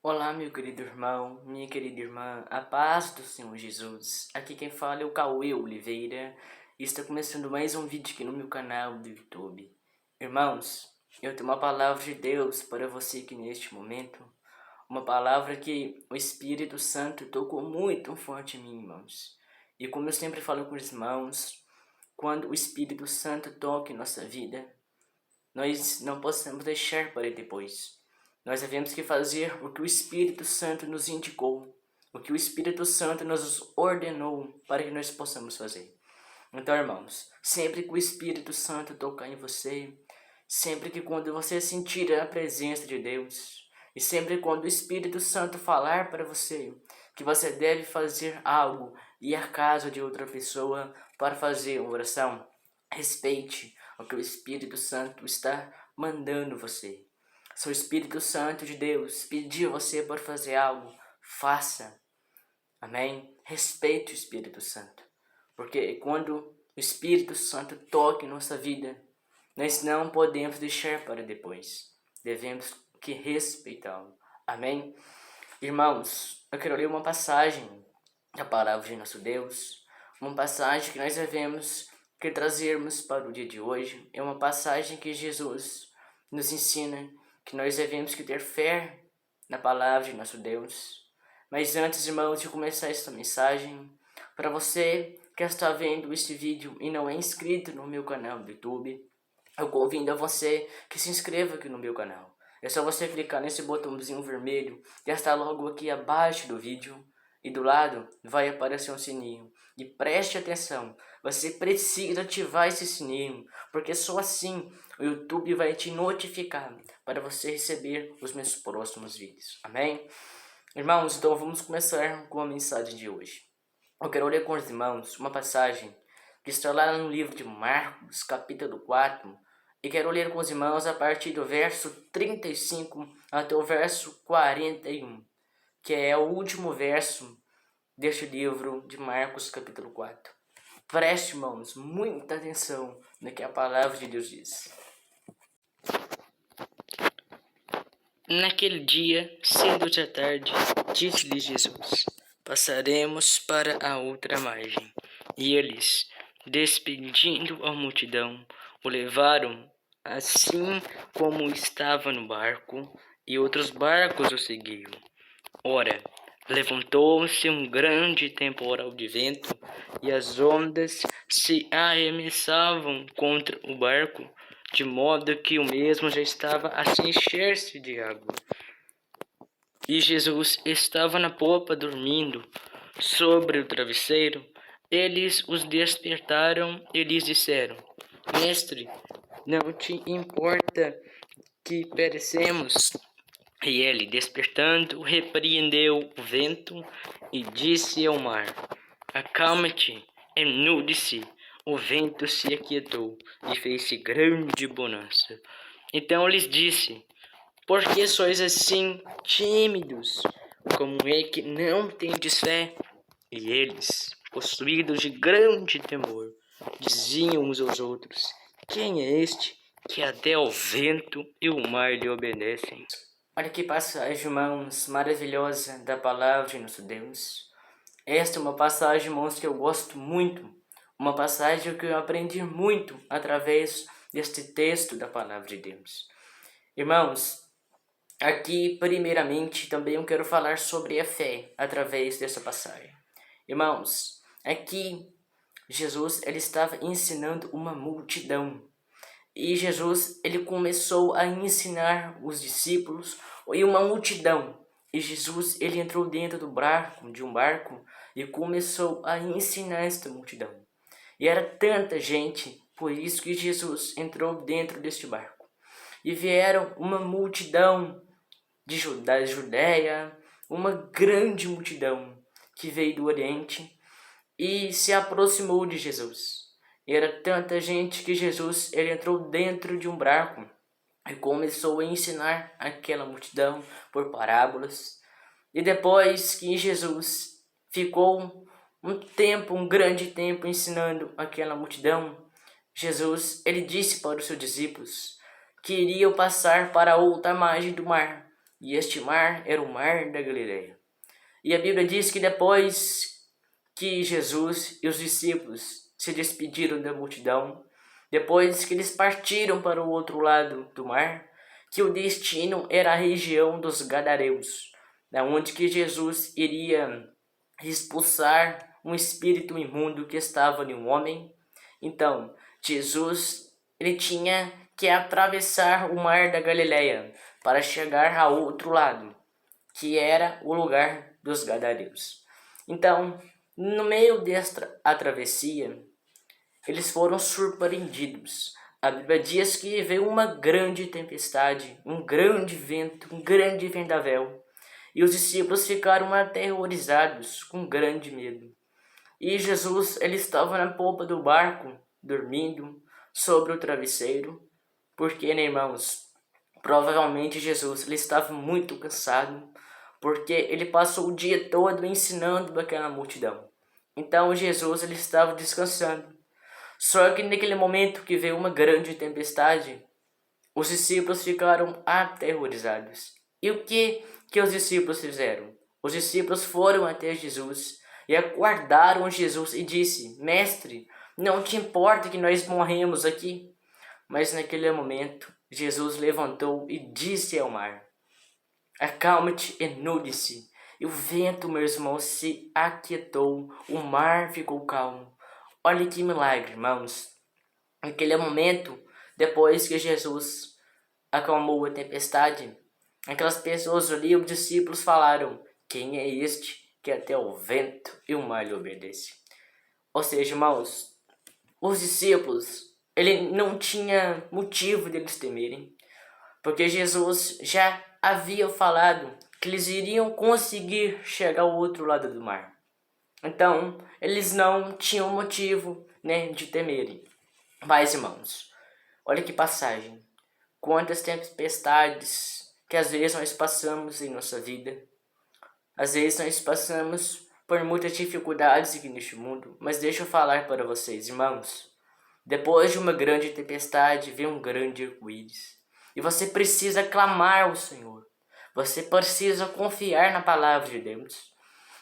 Olá, meu querido irmão, minha querida irmã, a paz do Senhor Jesus. Aqui quem fala é o Cauê Oliveira e está começando mais um vídeo aqui no meu canal do YouTube. Irmãos, eu tenho uma palavra de Deus para você aqui neste momento. Uma palavra que o Espírito Santo tocou muito forte em mim, irmãos. E como eu sempre falo com os irmãos, quando o Espírito Santo toca em nossa vida, nós não podemos deixar para depois. Nós devemos que fazer o que o Espírito Santo nos indicou, o que o Espírito Santo nos ordenou para que nós possamos fazer. Então, irmãos, sempre que o Espírito Santo tocar em você, sempre que quando você sentir a presença de Deus, e sempre quando o Espírito Santo falar para você que você deve fazer algo e ir à casa de outra pessoa para fazer uma oração, respeite o que o Espírito Santo está mandando você. Se o Espírito Santo de Deus pediu você para fazer algo, faça. Amém? Respeite o Espírito Santo. Porque quando o Espírito Santo toca em nossa vida, nós não podemos deixar para depois. Devemos que respeitá-lo. Amém? Irmãos, eu quero ler uma passagem da palavra de nosso Deus. Uma passagem que nós devemos que trazermos para o dia de hoje. É uma passagem que Jesus nos ensina que nós devemos que ter fé na palavra de nosso Deus. Mas antes, irmãos, de começar esta mensagem, para você que está vendo este vídeo e não é inscrito no meu canal do YouTube, eu convido a você que se inscreva aqui no meu canal. É só você clicar nesse botãozinho vermelho que está logo aqui abaixo do vídeo e do lado vai aparecer um sininho. E preste atenção, você precisa ativar esse sininho, porque só assim o YouTube vai te notificar para você receber os meus próximos vídeos. Amém? Irmãos, então vamos começar com a mensagem de hoje. Eu quero ler com os irmãos uma passagem que está lá no livro de Marcos, capítulo 4, e quero ler com os irmãos a partir do verso 35 até o verso 41, que é o último verso deste livro de Marcos, capítulo 4. Preste, irmãos, muita atenção no que a palavra de Deus diz. Naquele dia, cedo de tarde, disse-lhe Jesus: passaremos para a outra margem. E eles, despedindo a multidão, o levaram assim como estava no barco, e outros barcos o seguiam. Ora, levantou-se um grande temporal de vento, e as ondas se arremessavam contra o barco, de modo que o mesmo já estava a se encher-se de água. E Jesus estava na popa dormindo sobre o travesseiro. Eles os despertaram e lhes disseram: Mestre, não te importa que perecemos? E ele, despertando, repreendeu o vento e disse ao mar: acalma-te, enude-se. O vento se aquietou e fez-se grande bonança. Então lhes disse: por que sois assim tímidos? Como é que não tendes fé? E eles, possuídos de grande temor, diziam uns aos outros: quem é este que até o vento e o mar lhe obedecem? Olha que passagem, irmãos, maravilhosa da palavra de nosso Deus. Esta é uma passagem, irmãos, que eu gosto muito. Uma passagem que eu aprendi muito através deste texto da palavra de Deus. Irmãos, aqui primeiramente também eu quero falar sobre a fé através dessa passagem. Irmãos, aqui Jesus ele estava ensinando uma multidão. E Jesus, ele começou a ensinar os discípulos e uma multidão. E Jesus, ele entrou dentro de um barco, e começou a ensinar esta multidão. E era tanta gente, por isso que Jesus entrou dentro deste barco. E vieram uma multidão da Judéia, uma grande multidão que veio do Oriente e se aproximou de Jesus. E era tanta gente que Jesus ele entrou dentro de um barco e começou a ensinar aquela multidão por parábolas. E depois que Jesus ficou um grande tempo ensinando aquela multidão, Jesus ele disse para os seus discípulos que iriam passar para a outra margem do mar. E este mar era o mar da Galileia. E a Bíblia diz que depois que Jesus e os discípulos se despediram da multidão, depois que eles partiram para o outro lado do mar, que o destino era a região dos Gadareus, onde que Jesus iria expulsar um espírito imundo que estava em um homem. Então, Jesus ele tinha que atravessar o mar da Galileia para chegar ao outro lado, que era o lugar dos Gadareus. Então, no meio desta travessia, eles foram surpreendidos. A Bíblia diz que veio uma grande tempestade, um grande vento, um grande vendaval. E os discípulos ficaram aterrorizados, com grande medo. E Jesus ele estava na polpa do barco, dormindo sobre o travesseiro, porque, né, irmãos, provavelmente Jesus ele estava muito cansado, porque ele passou o dia todo ensinando aquela multidão. Então Jesus ele estava descansando. Só que naquele momento que veio uma grande tempestade, os discípulos ficaram aterrorizados. E o que os discípulos fizeram? Os discípulos foram até Jesus e aguardaram Jesus e disse: Mestre, não te importa que nós morremos aqui? Mas naquele momento, Jesus levantou e disse ao mar: Acalma-te e nude-se. E o vento, meus irmãos, se aquietou, o mar ficou calmo. Olha que milagre, irmãos. Naquele momento, depois que Jesus acalmou a tempestade, aquelas pessoas ali, os discípulos falaram: Quem é este que até o vento e o mar lhe obedece? Ou seja, irmãos, os discípulos, ele não tinha motivo deles temerem, porque Jesus já havia falado que eles iriam conseguir chegar ao outro lado do mar. Então, eles não tinham motivo, de temerem. Mas, irmãos, olha que passagem. Quantas tempestades que às vezes nós passamos em nossa vida. Às vezes nós passamos por muitas dificuldades aqui neste mundo. Mas deixa eu falar para vocês, irmãos. Depois de uma grande tempestade, vem um grande arco-íris. E você precisa clamar ao Senhor. Você precisa confiar na palavra de Deus.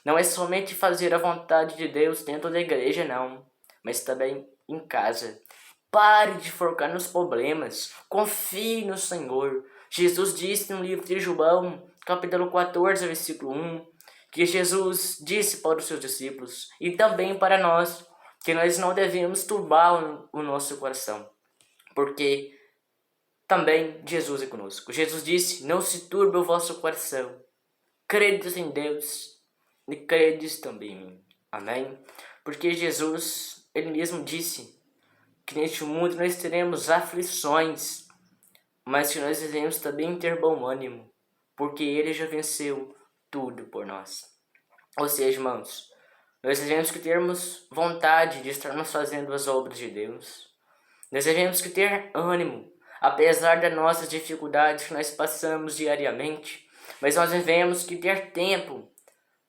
Não é somente fazer a vontade de Deus dentro da igreja, não. Mas também em casa. Pare de focar nos problemas. Confie no Senhor. Jesus disse no livro de João, capítulo 14, versículo 1, que Jesus disse para os seus discípulos e também para nós, que nós não devemos turbar o nosso coração, porque também Jesus é conosco. Jesus disse: não se turbe o vosso coração. Credes em Deus e credes também em mim. Amém? Porque Jesus, ele mesmo disse que neste mundo nós teremos aflições, mas que nós devemos também ter bom ânimo, porque ele já venceu tudo por nós. Ou seja, irmãos, nós devemos que termos vontade de estarmos fazendo as obras de Deus. Nós devemos que ter ânimo, apesar das nossas dificuldades que nós passamos diariamente, mas nós devemos que ter tempo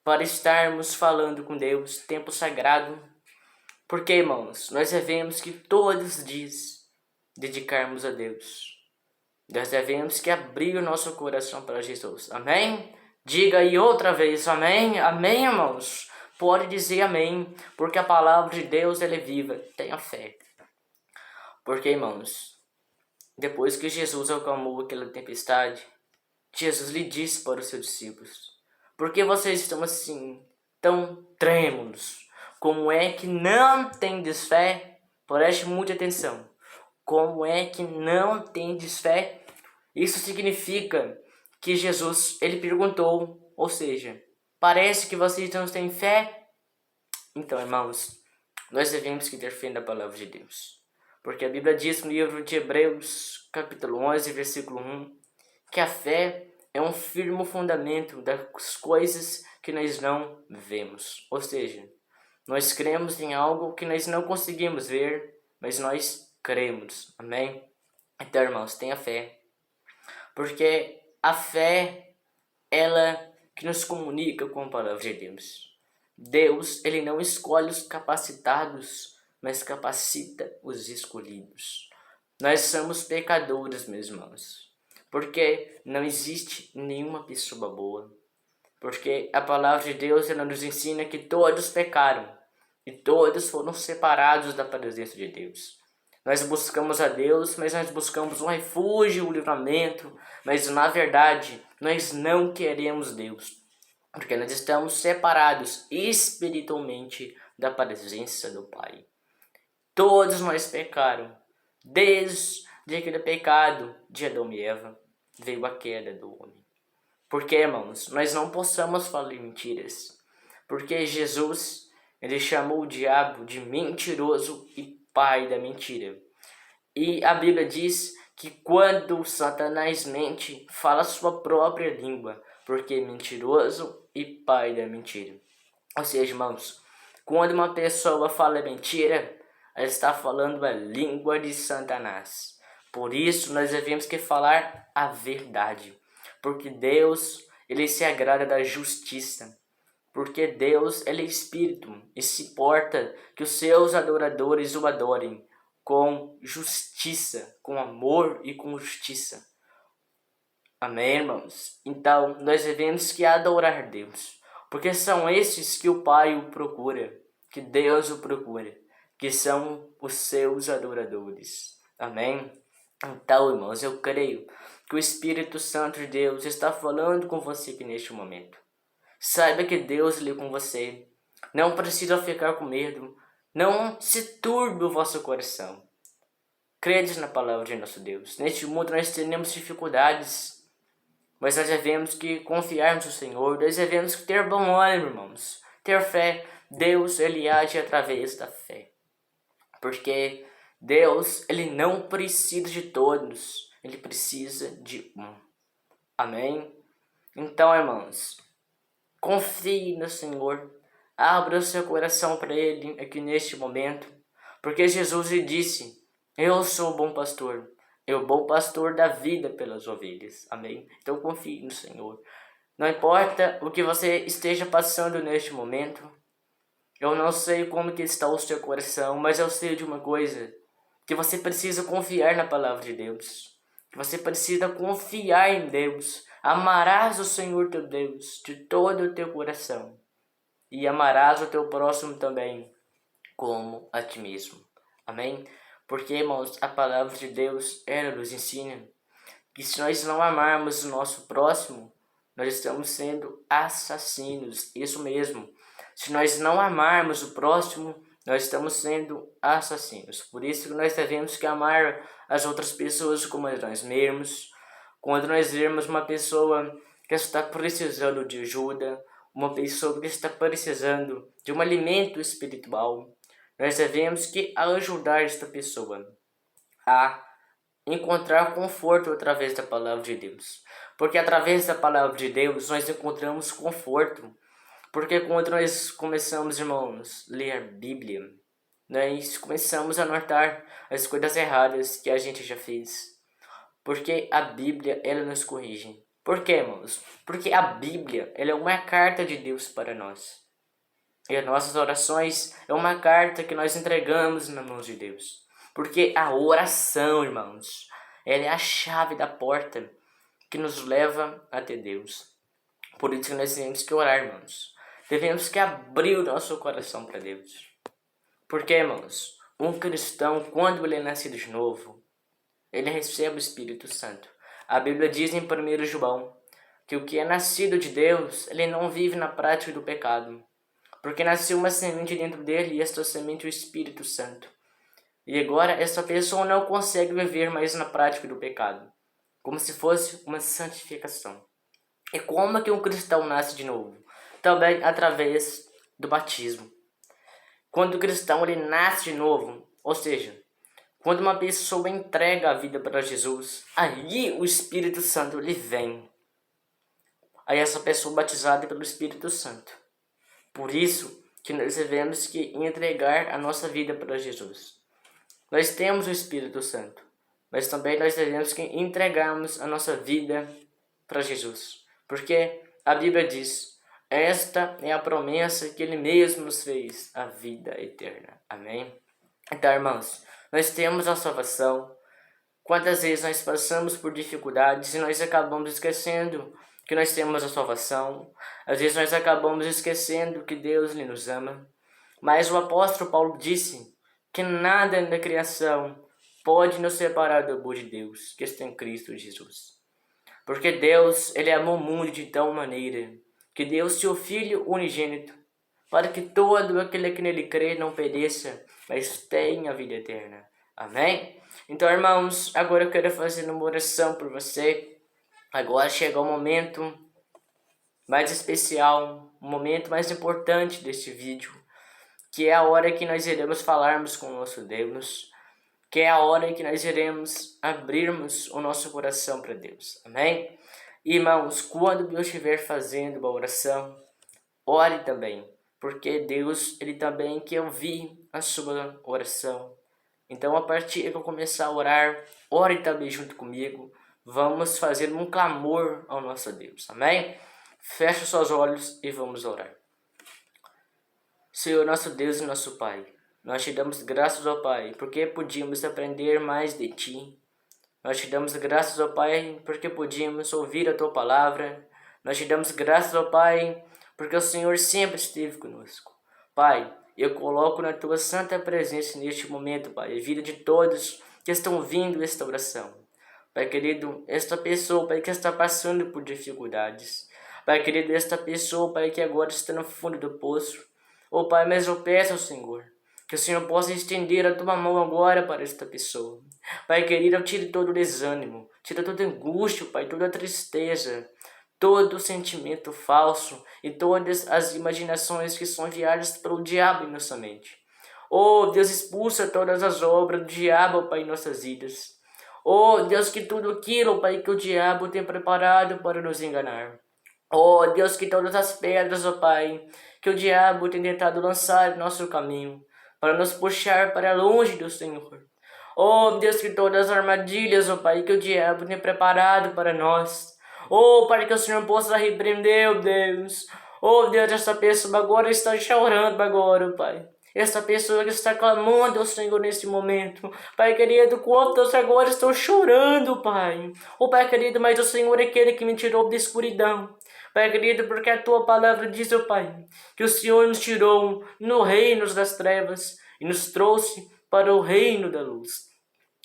para estarmos falando com Deus, tempo sagrado. Porque, irmãos, nós devemos que todos os dias dedicarmos a Deus. Nós devemos que abrir o nosso coração para Jesus. Amém? Diga aí outra vez, amém? Amém, irmãos? Pode dizer amém, porque a palavra de Deus ela é viva. Tenha fé. Porque, irmãos, depois que Jesus acalmou aquela tempestade, Jesus lhe disse para os seus discípulos: por que vocês estão assim, tão trêmulos? Como é que não tendes fé? Preste muita atenção. Como é que não tendes fé? Isso significa que Jesus, ele perguntou, ou seja, parece que vocês não têm fé? Então, irmãos, nós devemos ter fé na palavra de Deus. Porque a Bíblia diz no livro de Hebreus, capítulo 11, versículo 1, que a fé é um firme fundamento das coisas que nós não vemos. Ou seja, nós cremos em algo que nós não conseguimos ver, mas nós cremos. Amém? Então, irmãos, tenha fé. Porque a fé, ela que nos comunica com a palavra de Deus. Deus, ele não escolhe os capacitados, mas capacita os escolhidos. Nós somos pecadores, meus irmãos. Porque não existe nenhuma pessoa boa. Porque a palavra de Deus, ela nos ensina que todos pecaram e todos foram separados da presença de Deus. Nós buscamos a Deus, mas nós buscamos um refúgio, um livramento, mas na verdade nós não queremos Deus, porque nós estamos separados espiritualmente da presença do Pai. Todos nós pecaram, desde aquele pecado de Adão e Eva veio a queda do homem. Porque, irmãos, nós não possamos falar mentiras, porque Jesus, ele chamou o diabo de mentiroso e pai da mentira. E a Bíblia diz que quando Satanás mente, fala sua própria língua, porque é mentiroso e pai da mentira. Ou seja, irmãos, quando uma pessoa fala mentira, ela está falando a língua de Satanás. Por isso, nós devemos que falar a verdade, porque Deus, ele se agrada da justiça. Porque Deus, ele é espírito e se importa que os seus adoradores o adorem com justiça, com amor e com justiça. Amém, irmãos? Então, nós devemos que adorar Deus, porque são esses que o Pai o procura, que Deus o procura, que são os seus adoradores. Amém? Então, irmãos, eu creio que o Espírito Santo de Deus está falando com você aqui neste momento. Saiba que Deus é com você. Não precisa ficar com medo. Não se turbe o vosso coração. Crede na palavra de nosso Deus. Neste mundo nós teremos dificuldades, mas nós devemos que confiar no Senhor. Nós devemos que ter bom ânimo, irmãos. Ter fé. Deus, ele age através da fé. Porque Deus, ele não precisa de todos. Ele precisa de um. Amém? Então, irmãos, confie no Senhor. Abra o seu coração para Ele aqui neste momento. Porque Jesus lhe disse: eu sou o bom pastor. Eu o bom pastor da vida pelas ovelhas. Amém? Então confie no Senhor. Não importa o que você esteja passando neste momento. Eu não sei como que está o seu coração, mas eu sei de uma coisa. Que você precisa confiar na palavra de Deus. Que você precisa confiar em Deus. Amarás o Senhor teu Deus de todo o teu coração. E amarás o teu próximo também, como a ti mesmo. Amém? Porque, irmãos, a palavra de Deus, ela nos ensina que se nós não amarmos o nosso próximo, nós estamos sendo assassinos. Isso mesmo. Se nós não amarmos o próximo, nós estamos sendo assassinos. Por isso que nós devemos que amar as outras pessoas como nós mesmos. Quando nós vemos uma pessoa que está precisando de ajuda, uma pessoa que está precisando de um alimento espiritual, nós devemos que ajudar esta pessoa a encontrar conforto através da palavra de Deus. Porque através da palavra de Deus nós encontramos conforto. Porque quando nós começamos, irmãos, a ler a Bíblia, nós começamos a notar as coisas erradas que a gente já fez. Porque a Bíblia, ela nos corrige. Por quê, irmãos? Porque a Bíblia, ela é uma carta de Deus para nós. E as nossas orações é uma carta que nós entregamos nas mãos de Deus. Porque a oração, irmãos, ela é a chave da porta que nos leva até Deus. Por isso que nós temos que orar, irmãos. Devemos que abrir o nosso coração para Deus. Porque, irmãos, um cristão, quando ele é nascido de novo, ele recebe o Espírito Santo. A Bíblia diz em 1 João que o que é nascido de Deus, ele não vive na prática do pecado. Porque nasceu uma semente dentro dele e esta semente é o Espírito Santo. E agora essa pessoa não consegue viver mais na prática do pecado. Como se fosse uma santificação. E como é que um cristão nasce de novo? Também através do batismo. Quando o cristão ele nasce de novo, ou seja, quando uma pessoa entrega a vida para Jesus, aí o Espírito Santo ele vem. Aí essa pessoa é batizada pelo Espírito Santo. Por isso que nós devemos que entregar a nossa vida para Jesus. Nós temos o Espírito Santo, mas também nós devemos que entregarmos a nossa vida para Jesus. Porque a Bíblia diz: esta é a promessa que Ele mesmo nos fez, a vida eterna. Amém? Então, irmãos, nós temos a salvação, Quantas vezes nós passamos por dificuldades e nós acabamos esquecendo que nós temos a salvação. Às vezes nós acabamos esquecendo que Deus ele nos ama. Mas o apóstolo Paulo disse que nada na criação pode nos separar do amor de Deus, que está em Cristo Jesus. Porque Deus, ele amou o mundo de tal maneira que deu seu Filho unigênito, para que todo aquele que nele crê não pereça, mas tenha a vida eterna. Amém? Então, irmãos, agora eu quero fazer uma oração por você. Agora chegou o momento mais especial, o momento mais importante deste vídeo, que é a hora que nós iremos falarmos com o nosso Deus, que é a hora que nós iremos abrirmos o nosso coração para Deus. Amém? Irmãos, quando Deus estiver fazendo uma oração, ore também, porque Deus, ele também quer ouvir a sua oração. Então, a partir que eu começar a orar, ore também junto comigo. Vamos fazer um clamor ao nosso Deus. Amém? Feche os seus olhos e vamos orar. Senhor, nosso Deus e nosso Pai, nós te damos graças, ó Pai, porque podíamos aprender mais de Ti. Nós te damos graças, ó Pai, porque podíamos ouvir a Tua palavra. Nós te damos graças, ó Pai, porque o Senhor sempre esteve conosco. Pai, eu coloco na Tua santa presença neste momento, Pai, a vida de todos que estão ouvindo esta oração. Pai querido, esta pessoa, Pai, que está passando por dificuldades. Pai querido, esta pessoa, Pai, que agora está no fundo do poço. Ó Pai, mas eu peço ao Senhor que o Senhor possa estender a Tua mão agora para esta pessoa. Pai querido, tire todo o desânimo, tire toda a angústia, Pai, toda a tristeza, todo o sentimento falso e todas as imaginações que são enviadas pelo diabo em nossa mente. Oh Deus, expulsa todas as obras do diabo, Pai, em nossas vidas. Oh Deus, que tudo aquilo, Pai, que o diabo tem preparado para nos enganar. Oh Deus, que todas as pedras, ó Pai, que o diabo tem tentado lançar em nosso caminho, para nos puxar para longe do Senhor. Oh Deus, que todas as armadilhas, ó Pai, que o diabo tem preparado para nós. Oh, para que o Senhor possa repreender, oh Deus. Oh Deus, essa pessoa agora está chorando agora, Pai. Essa pessoa que está clamando ao Senhor nesse momento. Pai querido, quantos agora estão chorando, Pai. Oh Pai querido, mas o Senhor é aquele que me tirou da escuridão. Pai querido, porque a Tua palavra diz, ó Pai, que o Senhor nos tirou no reino das trevas e nos trouxe para o reino da luz.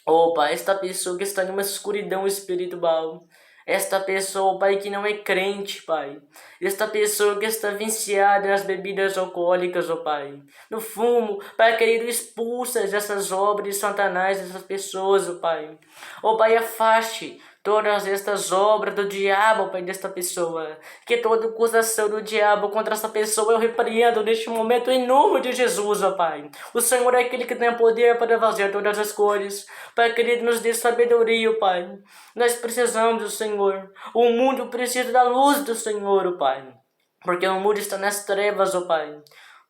Oh Pai, esta pessoa que está em uma escuridão espiritual, esta pessoa, Pai, que não é crente, Pai, esta pessoa que está viciada nas bebidas alcoólicas, ó Pai, no fumo, Pai querido, expulsa essas obras de Satanás dessas pessoas, ó Pai. Ó Pai, afaste todas estas obras do diabo, Pai, desta pessoa. Que toda acusação do diabo contra essa pessoa eu repreendo neste momento em nome de Jesus, ó Pai. O Senhor é aquele que tem poder para fazer todas as coisas. Pai querido, nos dê sabedoria, ó Pai. Nós precisamos do Senhor. O mundo precisa da luz do Senhor, ó Pai. Porque o mundo está nas trevas, ó Pai.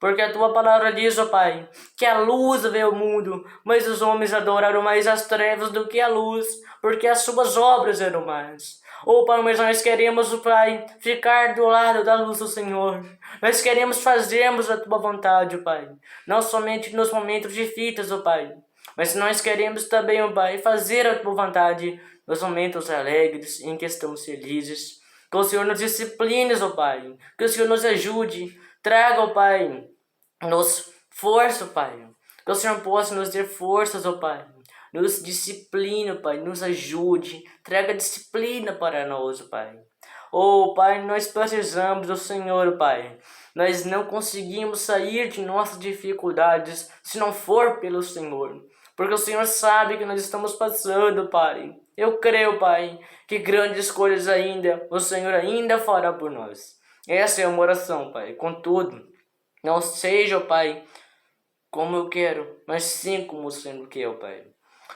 Porque a Tua palavra diz, ó Pai, que a luz veio ao mundo, mas os homens adoraram mais as trevas do que a luz, porque as suas obras eram más. Ó Pai, mas nós queremos, ó Pai, ficar do lado da luz do Senhor. Nós queremos fazermos a Tua vontade, ó Pai. Não somente nos momentos difíceis, ó Pai, mas nós queremos também, ó Pai, fazer a Tua vontade nos momentos alegres em que estamos felizes. Que o Senhor nos discipline, ó Pai. Que o Senhor nos ajude. Traga, ó Pai, nos força, Pai. Que o Senhor possa nos dar forças, ó Pai. Nos disciplina, Pai. Nos ajude. Traga disciplina para nós, ó Pai. Oh, Pai, nós precisamos do Senhor, Pai. Nós não conseguimos sair de nossas dificuldades se não for pelo Senhor. Porque o Senhor sabe que nós estamos passando, Pai. Eu creio, Pai, que grandes coisas ainda o Senhor ainda fará por nós. Essa é uma oração, Pai. Contudo, não seja, Pai, como eu quero, mas sim como o Senhor quer, Pai.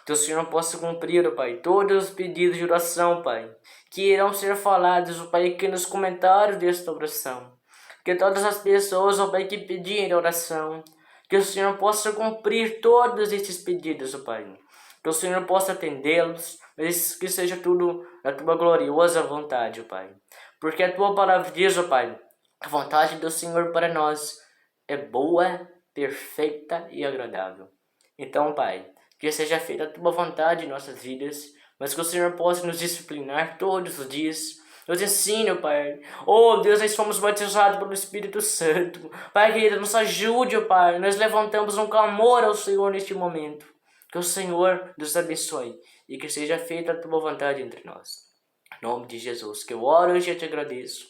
Que o Senhor possa cumprir, Pai, todos os pedidos de oração, Pai, que irão ser falados, Pai, aqui nos comentários desta oração. Que todas as pessoas, Pai, que pedirem oração, que o Senhor possa cumprir todos esses pedidos, Pai. Que o Senhor possa atendê-los, mas que seja tudo na Tua gloriosa vontade, Pai. Porque a Tua palavra diz, ó Pai, a vontade do Senhor para nós é boa, perfeita e agradável. Então, Pai, que seja feita a tua vontade em nossas vidas, mas que o Senhor possa nos disciplinar todos os dias. Nos ensine, Pai. Oh, Deus, nós fomos batizados pelo Espírito Santo. Pai querido, nos ajude, Pai. Nós levantamos um clamor ao Senhor neste momento. Que o Senhor nos abençoe e que seja feita a tua vontade entre nós. Em nome de Jesus, que eu oro hoje e te agradeço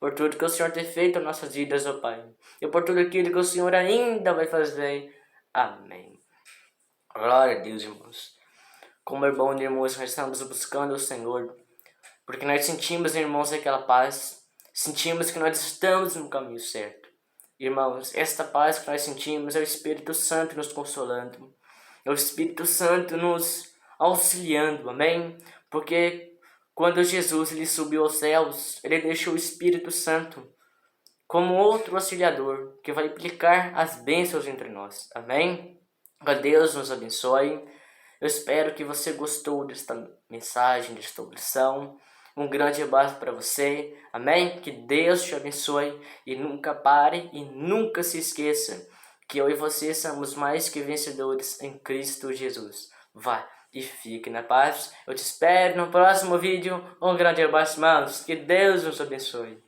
por tudo que o Senhor tem feito em nossas vidas, ó Pai. E por tudo aquilo que o Senhor ainda vai fazer. Amém. Glória a Deus, irmãos. Como é bom, irmãos, nós estamos buscando o Senhor. Porque nós sentimos, irmãos, aquela paz. Sentimos que nós estamos no caminho certo. Irmãos, esta paz que nós sentimos é o Espírito Santo nos consolando. É o Espírito Santo nos auxiliando, amém? Porque quando Jesus ele subiu aos céus, ele deixou o Espírito Santo como outro auxiliador que vai aplicar as bênçãos entre nós, amém? Que Deus nos abençoe. Eu espero que você gostou desta mensagem, desta oração. Um grande abraço para você, amém? Que Deus te abençoe e nunca pare e nunca se esqueça que eu e você somos mais que vencedores em Cristo Jesus. Vá e fique na paz. Eu te espero no próximo vídeo. Um grande abraço, irmãos. Que Deus nos abençoe.